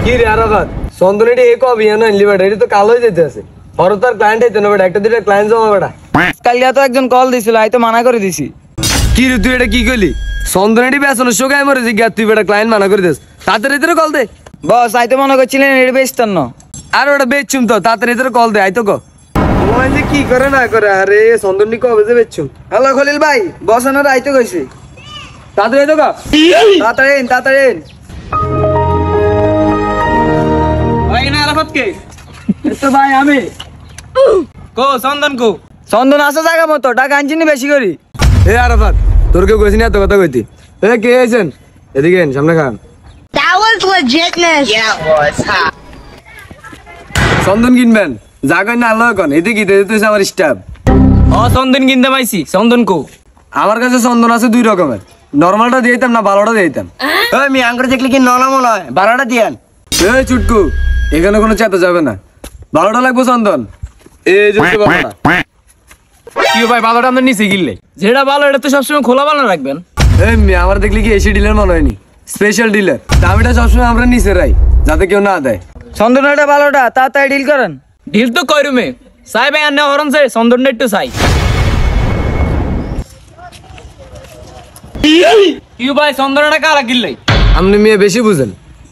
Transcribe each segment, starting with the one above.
কি রে আরাফাত চন্দনেটি এই কবি না আনলি বেটা এটা তো কালোই যেতে আছে ওর তো আর ক্লায়েন্ট হইতো না বেটা একটা দুইটা ক্লায়েন্ট জমা বেটা কালিয়া তো একজন কল দিছিল আই তো মানা করে দিছি কি রে তুই এটা কি কইলি চন্দনেটি বেসন শোকায় মরে যে তুই বেটা ক্লায়েন্ট মানা করে দিস তাড়াতাড়ি তোর কল দে বস আই তো মনে করছিলেন এটা বেচতেন না আর ওটা বেচছুম তো তাড়াতাড়ি তোর কল দে আই তো কো ওই যে কি করে না করে আরে চন্দনটি কবে যে বেচছুম হ্যালো খলিল ভাই বস আনার আই তো কইছি তাড়াতাড়ি তো কো তাড়াতাড়ি ভাই না আরাফাত কে তো ভাই আমি কো চন্দন কো চন্দন আছে জায়গা মতো টাকা আনছিনি বেশি করি এ আরাফাত তোর কেউ কইছিনি এত কথা কইতি এ কে আছেন এদিকে এন সামনে খান That was legitness. Yeah, it was. Huh? চন্দন কিনবেন যা কই না আল্লাহ কোন এদিকে তুই আমার স্টাফ ও চন্দন কিনতে পাইছি চন্দন কো আমার কাছে চন্দন আছে দুই রকমের নরমালটা দিয়ে দিতাম না ভালোটা দিয়ে দিতাম ওই মি আঙ্গুর দেখলি কি নলা মলা হয় 12টা দিয়ান এই চুটকু এখানে কোনো চেতা যাবে না ভালোটা লাগবে চন্দন এই যে ভালোটা কি ভাই ভালোটা আমরা নিচে গিললে যেটা ভালো এটা তো সবসময় খোলা ভালো রাখবেন এই মেয়ে আমার দেখলি কি এসি ডিলার মনে হয়নি স্পেশাল ডিলার দামিটা সবসময় আমরা নিচে রাই যাতে কেউ না দেয় চন্দনটা ভালোটা তাড়াতাড়ি ডিল করেন ঢিল তো কই রুমে সাই ভাই আন্না হরন সাই চন্দনটা একটু সাই কি ভাই চন্দনটা কারা গিললে আপনি মেয়ে বেশি বুঝেন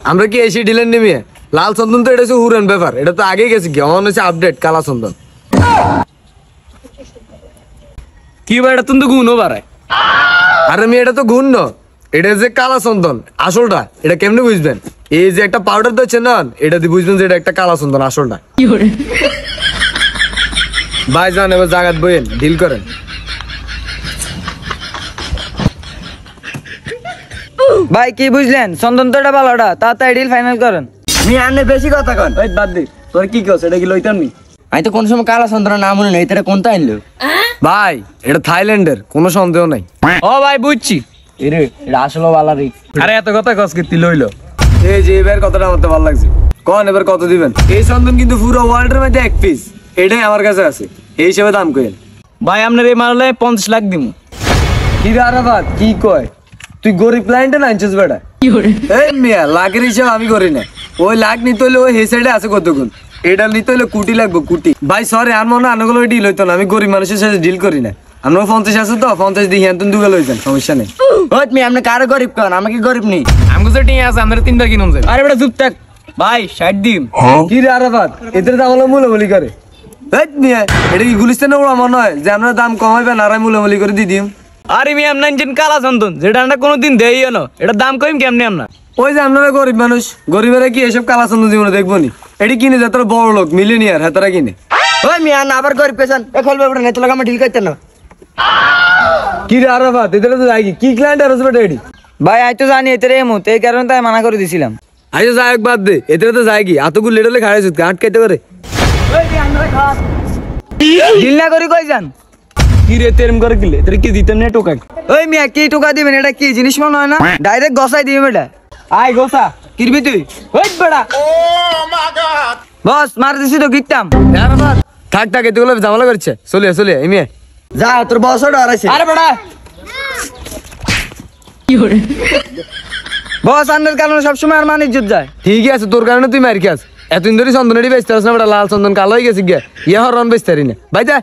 আমরা কি এসি ডিলার নি মেয়ে লাল চন্দন তো এটা হচ্ছে হুরেন ব্যাপার এটা তো আগেই গেছে কি অন হচ্ছে আপডেট কালা চন্দন কি ভাই এটা তুমি গুণ বাড়ায় আরে মেয়ে এটা তো গুণ ন এটা যে কালা চন্দন আসলটা এটা কেমনে বুঝবেন এই যে একটা পাউডার দিচ্ছে না এটা দিয়ে বুঝবেন যে এটা একটা কালা চন্দন আসলটা ভাই যান এবার জাগাত বইয়েন ডিল করেন ভাই কি বুঝলেন চন্দন তো ভালোটা তাড়াতাড়ি ডিল ফাইনাল করেন মি আনে বেশি কথা কন এই বাদ দে তোর কি কস এটা কি লইতাম নি আমি তো কোন সময় কালা চন্দ্র নাম বলে নাই এটা কোনটা আনলো ভাই এটা থাইল্যান্ডের কোনো সন্দেহ নাই ও ভাই বুঝছি এরে এটা আসলে বালা রে আরে এত কথা কস কি তুই লইলো এই যে এবার কথাটা আমার তো ভালো লাগছে কোন এবার কত দিবেন এই চন্দন কিন্তু পুরো ওয়ার্ল্ডের মধ্যে এক পিস এটাই আমার কাছে আছে এই হিসেবে দাম কইেন ভাই আপনার এই মারলে 50 লাখ দিমু কি রে আরাফাত কি কয় তুই গরিব ক্লায়েন্টে না আনছিস বেটা এই মিয়া লাখের হিসাব আমি করি না ওই লাখ নিতে হলে ওই এই সাইডে আছে কতক্ষণ এটা নিতে হলে কোটি লাগবে কোটি ভাই সরি আর মনে আনুগুলো ডিল হইতো না আমি গরিব মানুষের সাথে ডিল করি না আমরা 50 আছে তো 50 দিয়ে হ্যাঁ তুমি দুগাল হয়েছেন সমস্যা নেই ওই মি আপনি কারো গরিব কন আমাকে গরিব নেই আমগো যে টিয়া আছে আমরা তিনটা কিনুম যাই আরে বেটা চুপ থাক ভাই 60 দিম কি রে আরাফাত এদের দাম হলো মূল্যবলি করে এই মিয়া এটা কি গুলিস্তানে ওরা মনে হয় যে আমরা দাম কমাইবেন আর মূল্যবলি করে দিয়ে দিম আরে মি আমনা ইঞ্জিন কালা চন্দন যেটা আমরা কোনোদিন দেইও না এটা দাম কইম কেমনে আমরা ওই যে আপনারা গরিব মানুষ গরিবেরা কি এসব কালা চন্দন জীবনে দেখবো নি এটি কিনে যায় তারা বড় লোক মিলিনিয়ার হ্যাঁ তারা কিনে ওই মি আন আবার গরিব পেছন এ খলবে বড় নেত লাগা আমি ডিল করতে না কি রে আরাফাত এদের তো যাই কি ক্লায়েন্ট আর বেটা এটি ভাই আই তো জানি এতে এমন এই কারণে তাই মানা করে দিছিলাম আচ্ছা যাই এক বাদ দে এদের তো যাই কি এতগুলো লেটলে খাড়াইছিস আটকাইতে করে ডিল না করি কই যান কি রে তেরম করে গিলে তোর কি দিতেন না টোকা ওই মিয়া কি টোকা দিবেন এটা কি জিনিস মনে হয় না ডাইরেক্ট গসাই দিবেন এটা আই গোসা কিরবি তুই ওই বেটা বস মার দিছি তো গিটতাম আরাফাত থাক থাক এতগুলো ঝামেলা করছে চলে চলে এমনি যা তোর বসও ডরাইছে আরে বেটা বস আন্ডার কারণে সবসময় আর মান ইজ্জত যায় ঠিকই আছে তোর কারণে তুই মার খাস এতদিন ধরে চন্দনেরই বেচতে পারছ না বেটা লাল চন্দন কালো হয়ে গেছে গিয়া ইয়ে হরন বেচতে পারি না ভাই যা